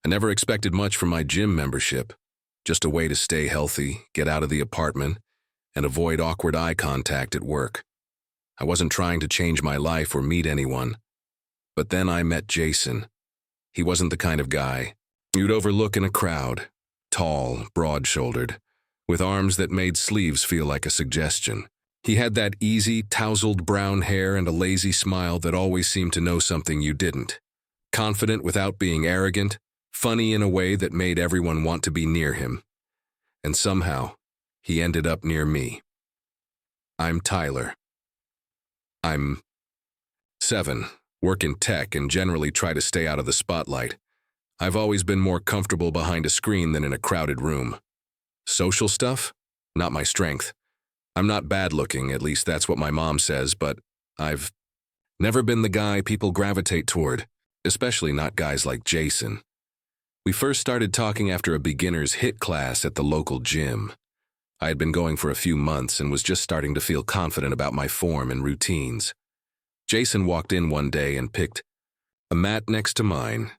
I never expected much from my gym membership, just a way to stay healthy, get out of the apartment, and avoid awkward eye contact at work. I wasn't trying to change my life or meet anyone. But then I met Jason. He wasn't the kind of guy you'd overlook in a crowd, tall, broad-shouldered, with arms that made sleeves feel like a suggestion. He had that easy, tousled brown hair and a lazy smile that always seemed to know something you didn't. Confident without being arrogant, funny in a way that made everyone want to be near him. And somehow, he ended up near me. I'm Tyler. I'm 7, work in tech and generally try to stay out of the spotlight. I've always been more comfortable behind a screen than in a crowded room. Social stuff? Not my strength. I'm not bad-looking, at least that's what my mom says, but I've never been the guy people gravitate toward, especially not guys like Jason. We first started talking after a beginner's HIIT class at the local gym. I had been going for a few months and was just starting to feel confident about my form and routines. Jason walked in one day and picked a mat next to mine.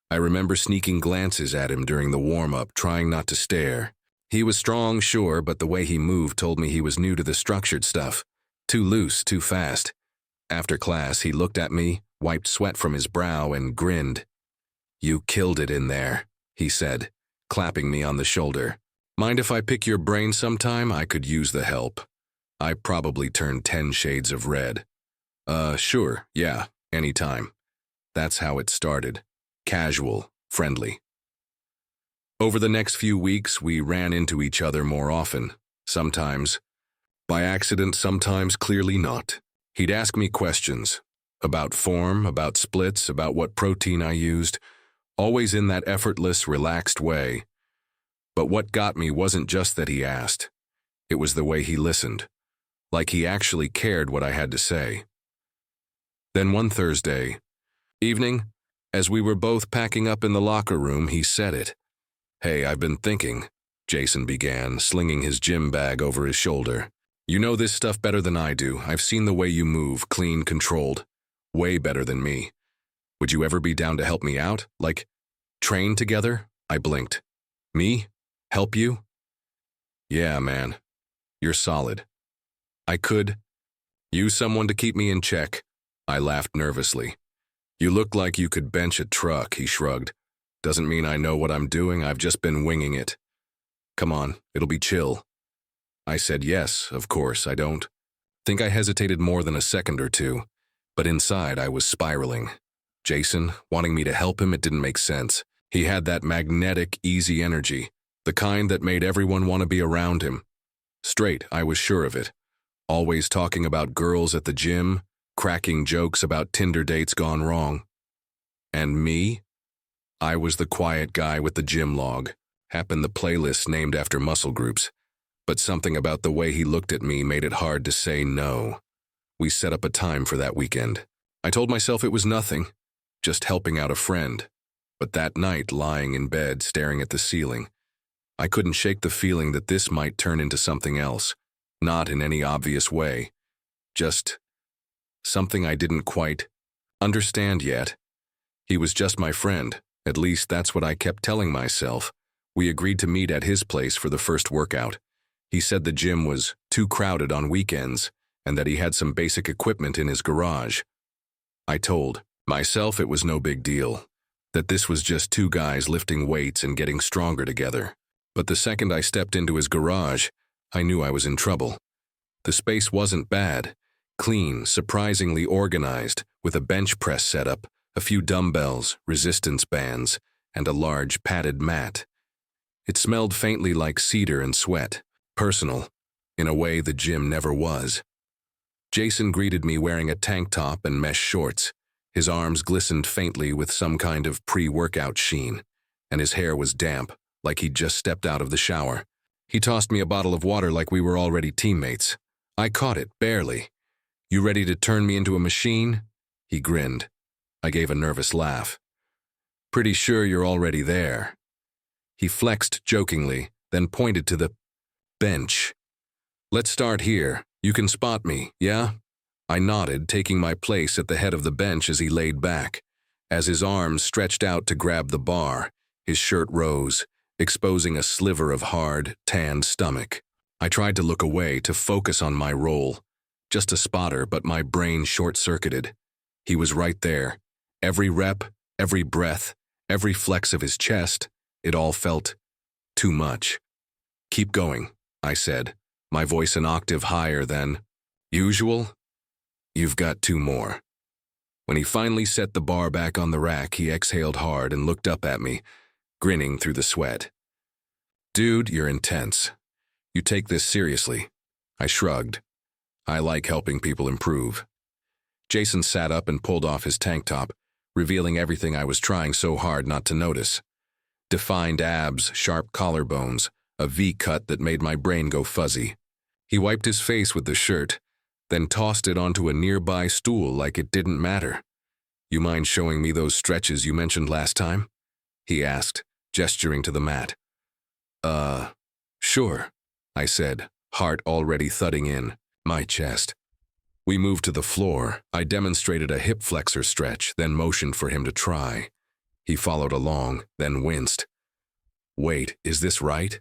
I remember sneaking glances at him during the warm-up, trying not to stare. He was strong, sure, but the way he moved told me he was new to the structured stuff. Too loose, too fast. After class, he looked at me, wiped sweat from his brow, and grinned. "You killed it in there," he said, clapping me on the shoulder. "Mind if I pick your brain sometime? I could use the help." I probably turned 10 shades of red. Sure, yeah, anytime. That's how it started. Casual, friendly. Over the next few weeks, we ran into each other more often, sometimes by accident, sometimes clearly not. He'd ask me questions about form, about splits, about what protein I used, always in that effortless, relaxed way. But what got me wasn't just that he asked. It was the way he listened, like he actually cared what I had to say. Then one Thursday evening, as we were both packing up in the locker room, he said it. "Hey, I've been thinking," Jason began, slinging his gym bag over his shoulder. "You know this stuff better than I do. I've seen the way you move, clean, controlled. Way better than me. Would you ever be down to help me out? Like, train together?" I blinked. "Me? Help you?" "Yeah, man. You're solid. I could use someone to keep me in check." I laughed nervously. "You look like you could bench a truck," he shrugged. "Doesn't mean I know what I'm doing, I've just been winging it. Come on, it'll be chill." I said yes, of course, I don't think I hesitated more than a second or two, but inside I was spiraling. Jason, wanting me to help him, it didn't make sense. He had that magnetic, easy energy, the kind that made everyone want to be around him. Straight, I was sure of it. Always talking about girls at the gym, cracking jokes about Tinder dates gone wrong. And me? I was the quiet guy with the gym log, happened the playlist named after muscle groups. But something about the way he looked at me made it hard to say no. We set up a time for that weekend. I told myself it was nothing, just helping out a friend. But that night, lying in bed, staring at the ceiling, I couldn't shake the feeling that this might turn into something else. Not in any obvious way. Just something I didn't quite understand yet. He was just my friend. At least that's what I kept telling myself. We agreed to meet at his place for the first workout. He said the gym was too crowded on weekends and that he had some basic equipment in his garage. I told myself it was no big deal, that this was just two guys lifting weights and getting stronger together. But the second I stepped into his garage, I knew I was in trouble. The space wasn't bad. Clean, surprisingly organized, with a bench press setup, a few dumbbells, resistance bands, and a large padded mat. It smelled faintly like cedar and sweat, personal, in a way the gym never was. Jason greeted me wearing a tank top and mesh shorts. His arms glistened faintly with some kind of pre-workout sheen, and his hair was damp, like he'd just stepped out of the shower. He tossed me a bottle of water like we were already teammates. I caught it, barely. "You ready to turn me into a machine?" He grinned. I gave a nervous laugh. "Pretty sure you're already there." He flexed jokingly, then pointed to the bench. "Let's start here. You can spot me, yeah?" I nodded, taking my place at the head of the bench as he laid back. As his arms stretched out to grab the bar, His shirt rose, exposing a sliver of hard, tanned stomach. I tried to look away to focus on my role. Just a spotter, but my brain short-circuited. He was right there. Every rep, every breath, every flex of his chest, it all felt too much. "Keep going," I said, my voice an octave higher than usual. "You've got two more." When he finally set the bar back on the rack, he exhaled hard and looked up at me, grinning through the sweat. "Dude, you're intense. You take this seriously." I shrugged. I like helping people improve. Jason sat up and pulled off his tank top, revealing everything I was trying so hard not to notice. Defined abs, sharp collarbones, a V-cut that made my brain go fuzzy. He wiped his face with the shirt, then tossed it onto a nearby stool like it didn't matter. "You mind showing me those stretches you mentioned last time?" he asked, gesturing to the mat. Sure," I said, heart already thudding in my chest. We moved to the floor. I demonstrated a hip flexor stretch, then motioned for him to try. He followed along, then winced. "Wait, is this right?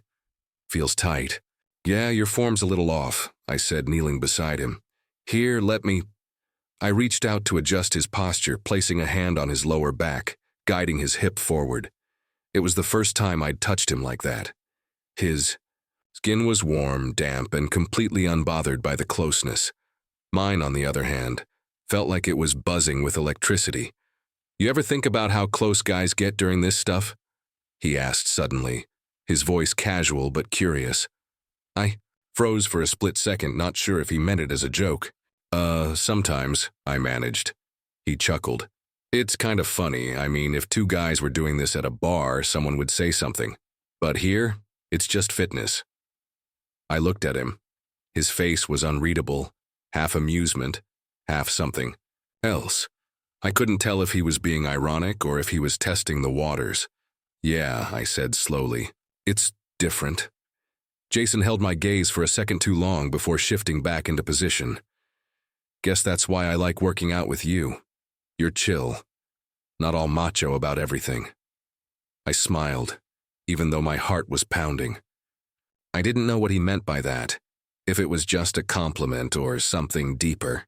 Feels tight." "Yeah, your form's a little off," I said, kneeling beside him. "Here, let me—" I reached out to adjust his posture, placing a hand on his lower back, guiding his hip forward. It was the first time I'd touched him like that. His skin was warm, damp, and completely unbothered by the closeness. Mine, on the other hand, felt like it was buzzing with electricity. "You ever think about how close guys get during this stuff?" he asked suddenly, his voice casual but curious. I froze for a split second, not sure if he meant it as a joke. Sometimes," I managed. He chuckled. "It's kind of funny. I mean, if two guys were doing this at a bar, someone would say something. But here, it's just fitness." I looked at him. His face was unreadable, half amusement, half something else. I couldn't tell if he was being ironic or if he was testing the waters. "Yeah," I said slowly. "It's different." Jason held my gaze for a second too long before shifting back into position. "Guess that's why I like working out with you. You're chill, not all macho about everything." I smiled, even though my heart was pounding. I didn't know what he meant by that, if it was just a compliment or something deeper.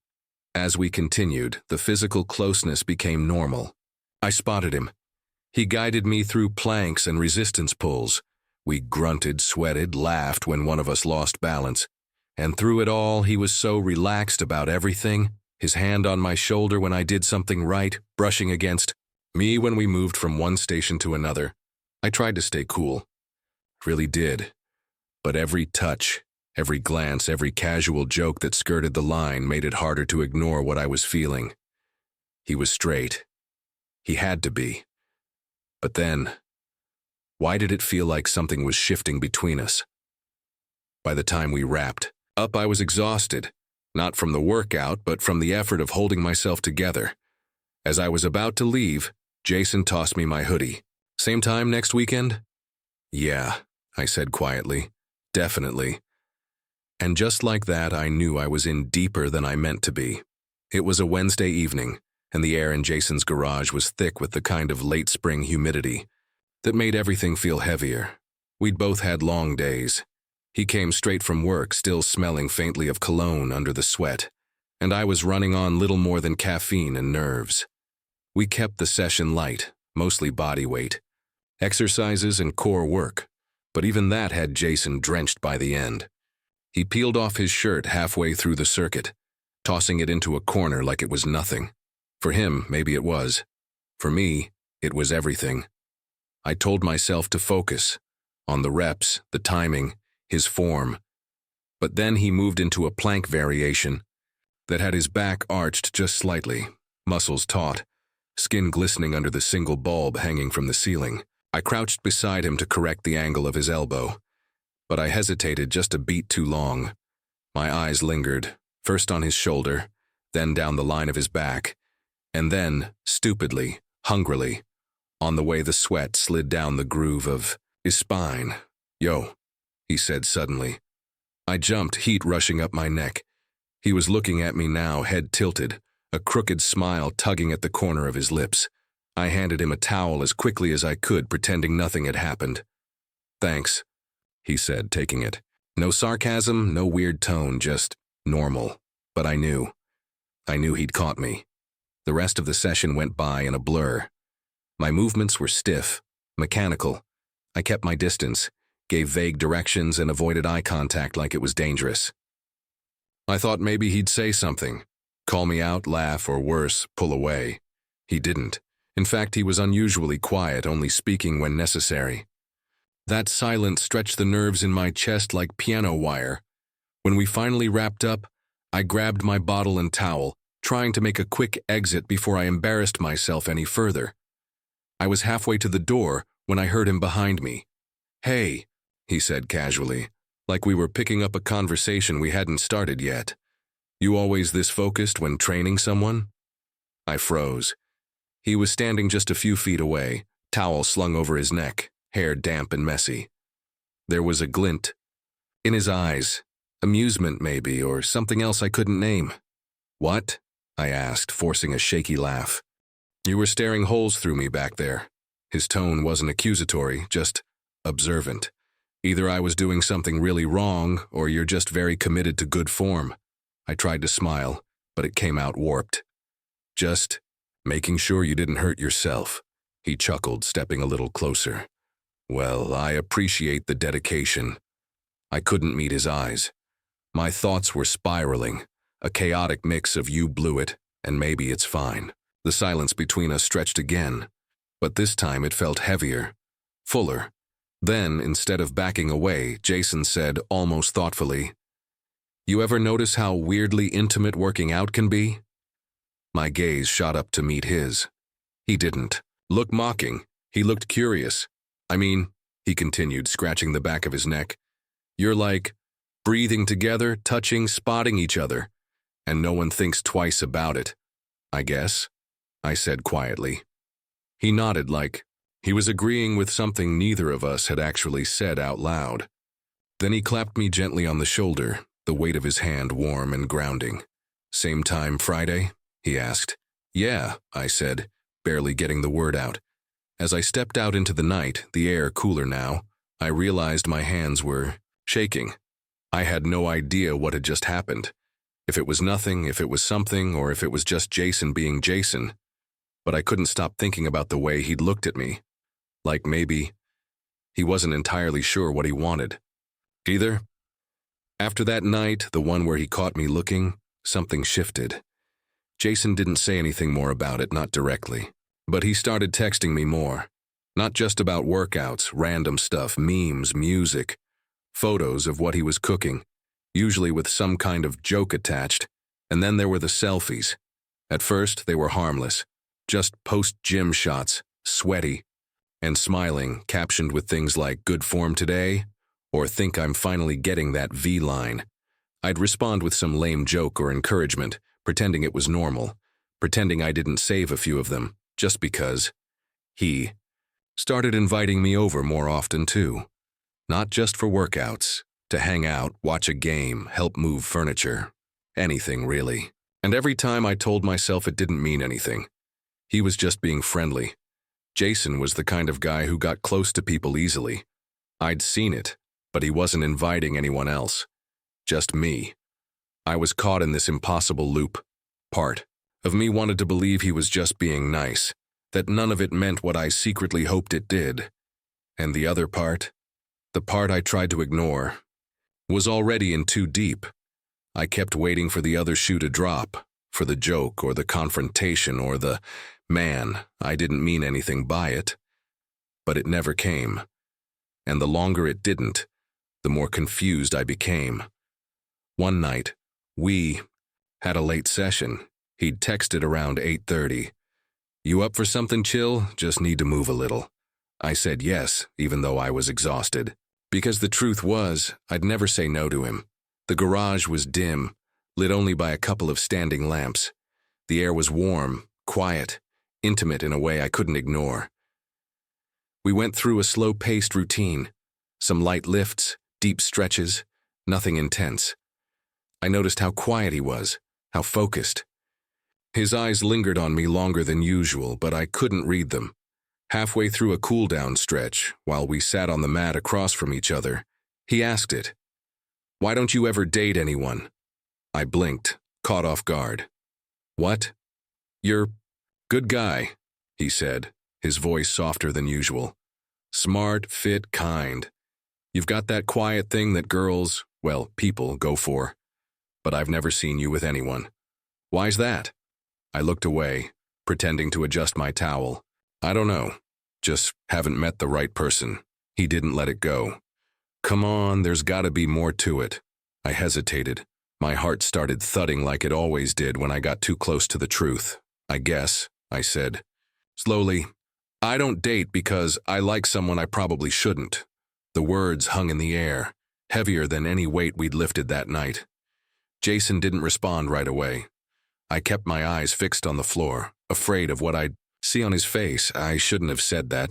As we continued, the physical closeness became normal. I spotted him. He guided me through planks and resistance pulls. We grunted, sweated, laughed when one of us lost balance. And through it all, he was so relaxed about everything, his hand on my shoulder when I did something right, brushing against me when we moved from one station to another. I tried to stay cool. Really did. But every touch, every glance, every casual joke that skirted the line made it harder to ignore what I was feeling. He was straight. He had to be. But then, why did it feel like something was shifting between us? By the time we wrapped up, I was exhausted, not from the workout, but from the effort of holding myself together. As I was about to leave, Jason tossed me my hoodie. "Same time next weekend?" "Yeah," I said quietly. "Definitely." And just like that, I knew I was in deeper than I meant to be. It was a Wednesday evening, and the air in Jason's garage was thick with the kind of late spring humidity that made everything feel heavier. We'd both had long days. He came straight from work, still smelling faintly of cologne under the sweat, and I was running on little more than caffeine and nerves. We kept the session light, mostly body weight, exercises and core work, but even that had Jason drenched by the end. He peeled off his shirt halfway through the circuit, tossing it into a corner like it was nothing. For him, maybe it was. For me, it was everything. I told myself to focus on the reps, the timing, his form. But then he moved into a plank variation that had his back arched just slightly, muscles taut, skin glistening under the single bulb hanging from the ceiling. I crouched beside him to correct the angle of his elbow, but I hesitated just a beat too long. My eyes lingered, first on his shoulder, then down the line of his back, and then, stupidly, hungrily, on the way the sweat slid down the groove of his spine. "Yo," he said suddenly. I jumped, heat rushing up my neck. He was looking at me now, head tilted, a crooked smile tugging at the corner of his lips. I handed him a towel as quickly as I could, pretending nothing had happened. "Thanks," he said, taking it. No sarcasm, no weird tone, just normal. But I knew. I knew he'd caught me. The rest of the session went by in a blur. My movements were stiff, mechanical. I kept my distance, gave vague directions, and avoided eye contact like it was dangerous. I thought maybe he'd say something, call me out, laugh, or worse, pull away. He didn't. In fact, he was unusually quiet, only speaking when necessary. That silence stretched the nerves in my chest like piano wire. When we finally wrapped up, I grabbed my bottle and towel, trying to make a quick exit before I embarrassed myself any further. I was halfway to the door when I heard him behind me. "Hey," he said casually, like we were picking up a conversation we hadn't started yet. "You always this focused when training someone?" I froze. He was standing just a few feet away, towel slung over his neck, hair damp and messy. There was a glint in his eyes, amusement maybe, or something else I couldn't name. "What?" I asked, forcing a shaky laugh. "You were staring holes through me back there." His tone wasn't accusatory, just observant. Either I was doing something really wrong, or you're just very committed to good form. I tried to smile, but it came out warped. "Just making sure you didn't hurt yourself," he chuckled, stepping a little closer. "Well, I appreciate the dedication." I couldn't meet his eyes. My thoughts were spiraling, a chaotic mix of "you blew it" and "maybe it's fine." The silence between us stretched again, but this time it felt heavier, fuller. Then, instead of backing away, Jason said, almost thoughtfully, "You ever notice how weirdly intimate working out can be?" My gaze shot up to meet his. He didn't look mocking. He looked curious. "I mean," he continued, scratching the back of his neck, "you're like breathing together, touching, spotting each other, and no one thinks twice about it, I guess," I said quietly. He nodded like he was agreeing with something neither of us had actually said out loud. Then he clapped me gently on the shoulder, the weight of his hand warm and grounding. "Same time Friday?" he asked. "Yeah," I said, barely getting the word out. As I stepped out into the night, the air cooler now, I realized my hands were shaking. I had no idea what had just happened. If it was nothing, if it was something, or if it was just Jason being Jason. But I couldn't stop thinking about the way he'd looked at me. Like maybe he wasn't entirely sure what he wanted. Either. After that night, the one where he caught me looking, something shifted. Jason didn't say anything more about it, not directly. But he started texting me more. Not just about workouts, random stuff, memes, music, photos of what he was cooking, usually with some kind of joke attached. And then there were the selfies. At first, they were harmless. Just post-gym shots, sweaty, and smiling, captioned with things like "good form today," or "think I'm finally getting that V-line." I'd respond with some lame joke or encouragement, pretending it was normal, pretending I didn't save a few of them, just because. He started inviting me over more often too. Not just for workouts, to hang out, watch a game, help move furniture. Anything, really. And every time I told myself it didn't mean anything. He was just being friendly. Jason was the kind of guy who got close to people easily. I'd seen it, but he wasn't inviting anyone else. Just me. I was caught in this impossible loop. Part of me wanted to believe he was just being nice, that none of it meant what I secretly hoped it did. And the other part, the part I tried to ignore, was already in too deep. I kept waiting for the other shoe to drop, for the joke or the confrontation or the, "Man, I didn't mean anything by it." But it never came. And the longer it didn't, the more confused I became. One night, we had a late session. He'd texted around 8:30. "You up for something chill? Just need to move a little." I said yes, even though I was exhausted. Because the truth was, I'd never say no to him. The garage was dim, lit only by a couple of standing lamps. The air was warm, quiet, intimate in a way I couldn't ignore. We went through a slow-paced routine. Some light lifts, deep stretches, nothing intense. I noticed how quiet he was, how focused. His eyes lingered on me longer than usual, but I couldn't read them. Halfway through a cool-down stretch, while we sat on the mat across from each other, he asked it, "Why don't you ever date anyone?" I blinked, caught off guard. "What?" "You're good guy," he said, his voice softer than usual. "Smart, fit, kind. You've got that quiet thing that girls, well, people, go for. But I've never seen you with anyone. Why's that?" I looked away, pretending to adjust my towel. "I don't know. Just haven't met the right person." He didn't let it go. "Come on, there's gotta be more to it." I hesitated. My heart started thudding like it always did when I got too close to the truth. "I guess," I said. Slowly, "I don't date because I like someone I probably shouldn't." The words hung in the air, heavier than any weight we'd lifted that night. Jason didn't respond right away. I kept my eyes fixed on the floor, afraid of what I'd see on his face. I shouldn't have said that.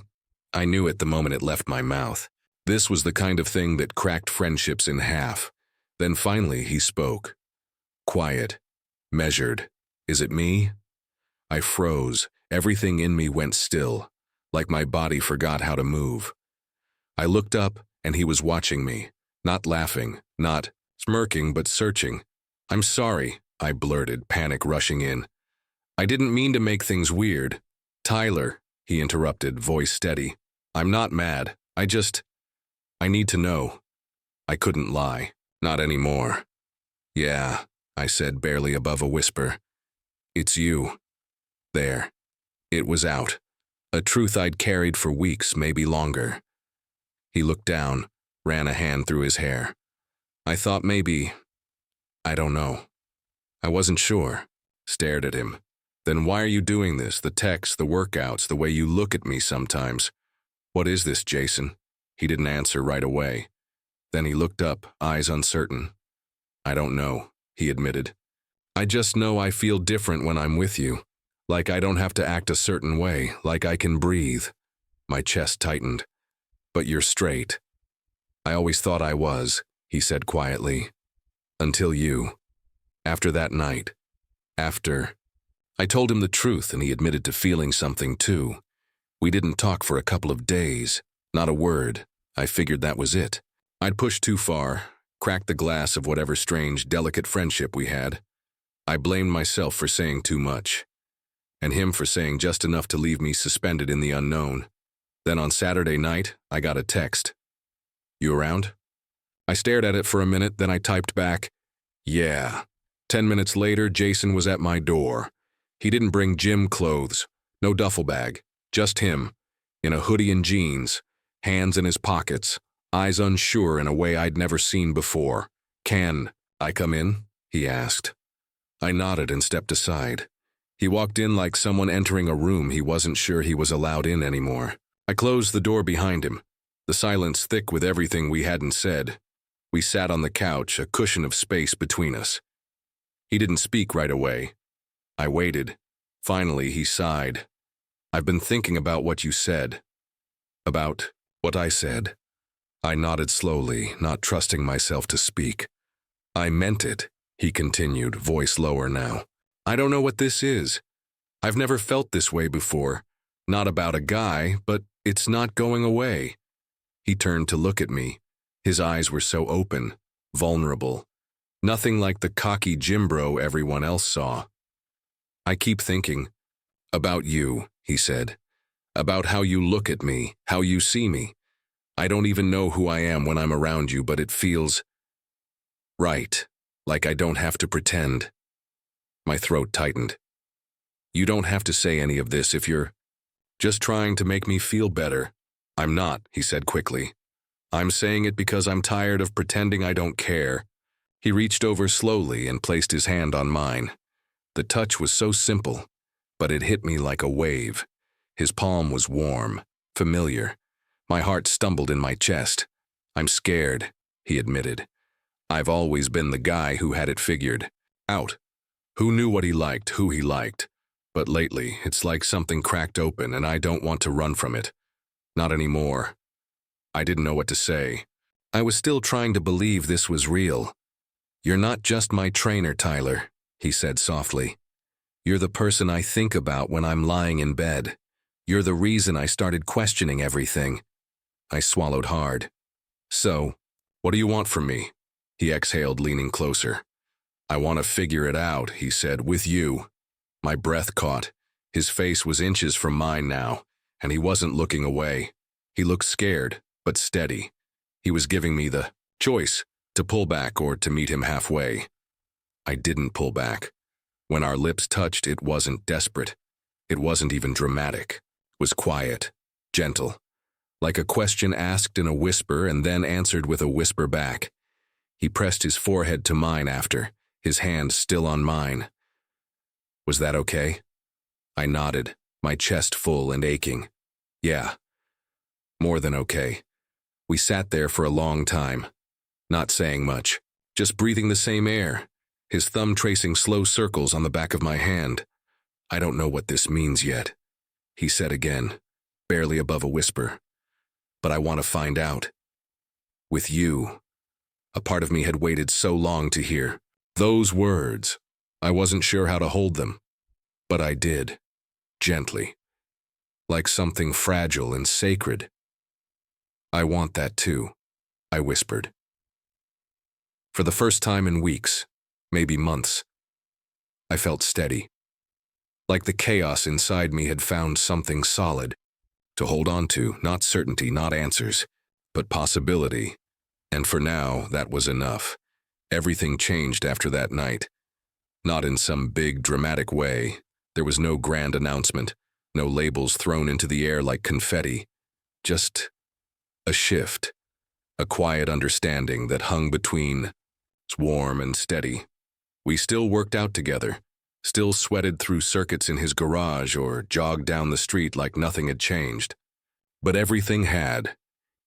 I knew it the moment it left my mouth. This was the kind of thing that cracked friendships in half. Then finally he spoke. Quiet, measured. "Is it me?" I froze. Everything in me went still, like my body forgot how to move. I looked up, and he was watching me, not laughing, not smirking, but searching. "I'm sorry," I blurted, panic rushing in. "I didn't mean to make things weird." "Tyler," he interrupted, voice steady. "I'm not mad. I need to know." I couldn't lie. Not anymore. "Yeah," I said, barely above a whisper. "It's you." There. It was out. A truth I'd carried for weeks, maybe longer. He looked down, ran a hand through his hair. I thought maybe... I don't know. I wasn't sure. Stared at him. "Then why are you doing this? The texts, the workouts, the way you look at me sometimes. What is this, Jason?" He didn't answer right away. Then he looked up, eyes uncertain. "I don't know," he admitted. "I just know I feel different when I'm with you. Like I don't have to act a certain way, like I can breathe." My chest tightened. "But you're straight." "I always thought I was," he said quietly. "Until you. After that night. After..." I told him the truth, and he admitted to feeling something too. We didn't talk for a couple of days. Not a word. I figured that was it. I'd pushed too far, cracked the glass of whatever strange, delicate friendship we had. I blamed myself for saying too much, and him for saying just enough to leave me suspended in the unknown. Then on Saturday night, I got a text. "You around?" I stared at it for a minute, then I typed back, "Yeah." 10 minutes later, Jason was at my door. He didn't bring gym clothes, no duffel bag, just him, in a hoodie and jeans, hands in his pockets, eyes unsure in a way I'd never seen before. "Can I come in?" he asked. I nodded and stepped aside. He walked in like someone entering a room he wasn't sure he was allowed in anymore. I closed the door behind him, the silence thick with everything we hadn't said. We sat on the couch, a cushion of space between us. He didn't speak right away. I waited. Finally, he sighed. "I've been thinking about what you said." "About what I said?" I nodded slowly, not trusting myself to speak. "I meant it," he continued, voice lower now. "I don't know what this is. I've never felt this way before. Not about a guy, but it's not going away." He turned to look at me. His eyes were so open, vulnerable. Nothing like the cocky gym bro everyone else saw. "I keep thinking about you," he said. "About how you look at me, how you see me. I don't even know who I am when I'm around you, but it feels right, like I don't have to pretend." My throat tightened. "You don't have to say any of this if you're just trying to make me feel better." "I'm not," he said quickly. "I'm saying it because I'm tired of pretending I don't care." He reached over slowly and placed his hand on mine. The touch was so simple, but it hit me like a wave. His palm was warm, familiar. My heart stumbled in my chest. "I'm scared," he admitted. "I've always been the guy who had it figured out, who knew what he liked, who he liked. But lately, it's like something cracked open and I don't want to run from it. Not anymore." I didn't know what to say. I was still trying to believe this was real. "You're not just my trainer, Tyler," he said softly. You're the person I think about when I'm lying in bed. You're the reason I started questioning everything. I swallowed hard. So, what do you want from me? He exhaled, leaning closer. I want to figure it out, he said, with you. My breath caught. His face was inches from mine now, and he wasn't looking away. He looked scared, but steady. He was giving me the choice to pull back or to meet him halfway. I didn't pull back. When our lips touched, it wasn't desperate. It wasn't even dramatic. It was quiet, gentle, like a question asked in a whisper and then answered with a whisper back. He pressed his forehead to mine after, his hand still on mine. Was that okay? I nodded, my chest full and aching. Yeah. More than okay. We sat there for a long time, not saying much, just breathing the same air, his thumb tracing slow circles on the back of my hand. I don't know what this means yet, he said again, barely above a whisper. But I want to find out. With you. A part of me had waited so long to hear those words. I wasn't sure how to hold them, but I did, gently, like something fragile and sacred. I want that too, I whispered. For the first time in weeks, maybe months, I felt steady, like the chaos inside me had found something solid to hold on to, not certainty, not answers, but possibility. And for now, that was enough. Everything changed after that night. Not in some big, dramatic way. There was no grand announcement, no labels thrown into the air like confetti. Just a shift, a quiet understanding that hung between, warm and steady. We still worked out together, still sweated through circuits in his garage or jogged down the street like nothing had changed. But everything had,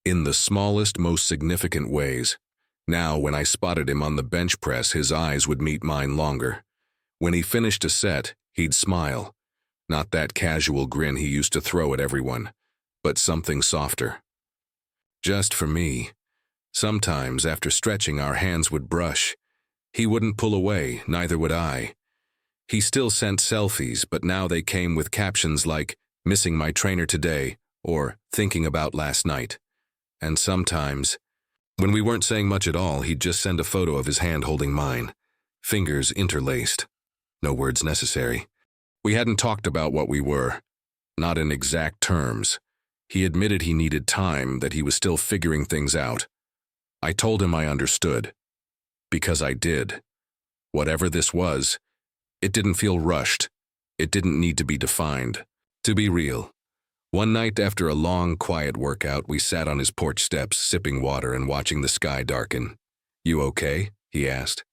in the smallest, most significant ways. Now, when I spotted him on the bench press, his eyes would meet mine longer. When he finished a set, he'd smile. Not that casual grin he used to throw at everyone, but something softer. Just for me. Sometimes, after stretching, our hands would brush. He wouldn't pull away, neither would I. He still sent selfies, but now they came with captions like, "Missing my trainer today," or "Thinking about last night." And sometimes, when we weren't saying much at all, he'd just send a photo of his hand holding mine, fingers interlaced. No words necessary. We hadn't talked about what we were, not in exact terms. He admitted he needed time, that he was still figuring things out. I told him I understood. Because I did. Whatever this was, it didn't feel rushed. It didn't need to be defined. To be real. One night after a long, quiet workout, we sat on his porch steps, sipping water and watching the sky darken. "You okay?" he asked.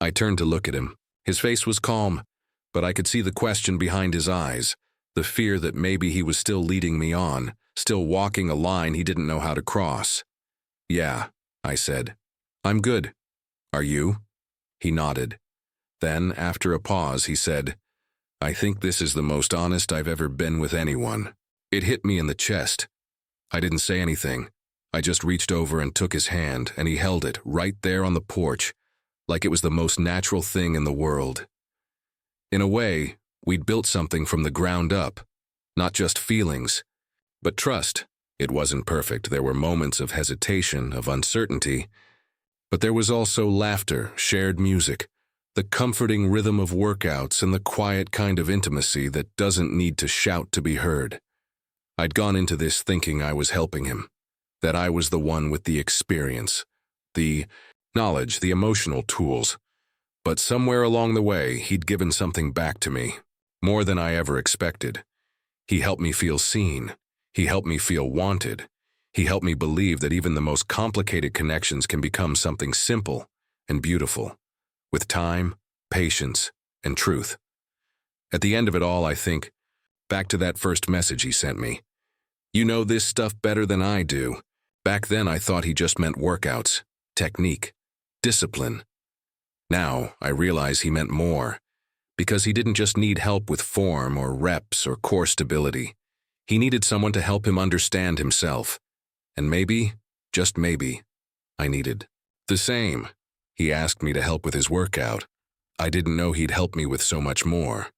I turned to look at him. His face was calm, but I could see the question behind his eyes, the fear that maybe he was still leading me on, still walking a line he didn't know how to cross. "Yeah," I said. "I'm good. Are you?" He nodded. Then, after a pause, he said, "I think this is the most honest I've ever been with anyone." It hit me in the chest. I didn't say anything. I just reached over and took his hand, and he held it right there on the porch, like it was the most natural thing in the world. In a way, we'd built something from the ground up, not just feelings, but trust. It wasn't perfect. There were moments of hesitation, of uncertainty, but there was also laughter, shared music, the comforting rhythm of workouts, and the quiet kind of intimacy that doesn't need to shout to be heard. I'd gone into this thinking I was helping him, that I was the one with the experience, the knowledge, the emotional tools. But somewhere along the way, he'd given something back to me, more than I ever expected. He helped me feel seen. He helped me feel wanted. He helped me believe that even the most complicated connections can become something simple and beautiful, with time, patience, and truth. At the end of it all, I think, back to that first message he sent me. "You know this stuff better than I do." Back then I thought he just meant workouts, technique, discipline. Now I realize he meant more, because he didn't just need help with form or reps or core stability. He needed someone to help him understand himself. And maybe, just maybe, I needed the same. He asked me to help with his workout. I didn't know he'd help me with so much more.